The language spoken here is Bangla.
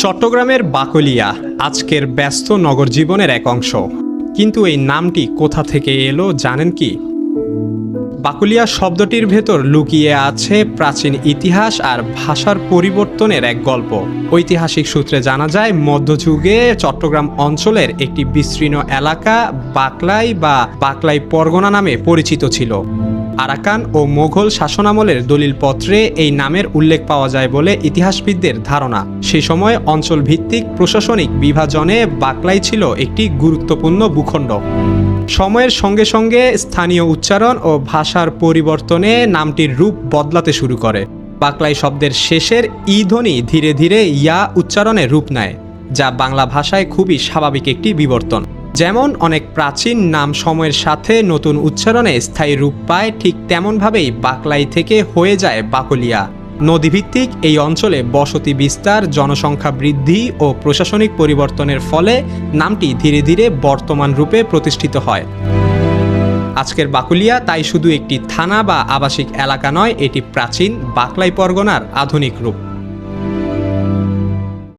চট্টগ্রামের বাকলিয়া আজকের ব্যস্ত নগর জীবনের এক অংশ। কিন্তু এই নামটি কোথা থেকে এলো জানেন কি? বাকলিয়া শব্দটির ভেতর লুকিয়ে আছে প্রাচীন ইতিহাস আর ভাষার পরিবর্তনের এক গল্প। ঐতিহাসিক সূত্রে জানা যায়, মধ্যযুগে চট্টগ্রাম অঞ্চলের একটি বিস্তীর্ণ এলাকা বাকলাই বা বাকলাই পরগনা নামে পরিচিত ছিল। আরাকান ও মোগল শাসনামলের দলিলপত্রে এই নামের উল্লেখ পাওয়া যায় বলে ইতিহাসবিদদের ধারণা। সে সময় অঞ্চলভিত্তিক প্রশাসনিক বিভাজনে বাকলাই ছিল একটি গুরুত্বপূর্ণ ভূখণ্ড। সময়ের সঙ্গে সঙ্গে স্থানীয় উচ্চারণ ও ভাষার পরিবর্তনে নামটির রূপ বদলাতে শুরু করে। বাকলাই শব্দের শেষের ই ধ্বনি ধীরে ধীরে ইয়া উচ্চারণে রূপ নেয়, যা বাংলা ভাষায় খুবই স্বাভাবিক একটি বিবর্তন। যেমন অনেক প্রাচীন নাম সময়ের সাথে নতুন উচ্চারণে স্থায়ী রূপ পায়, ঠিক তেমনভাবেই বাকলাই থেকে হয়ে যায় বাকলিয়া। নদীভিত্তিক এই অঞ্চলে বসতি বিস্তার, জনসংখ্যা বৃদ্ধি ও প্রশাসনিক পরিবর্তনের ফলে নামটি ধীরে ধীরে বর্তমান রূপে প্রতিষ্ঠিত হয়। আজকের বাকলিয়া তাই শুধু একটি থানা বা আবাসিক এলাকা নয়, এটি প্রাচীন বাকলাই পরগনার আধুনিক রূপ।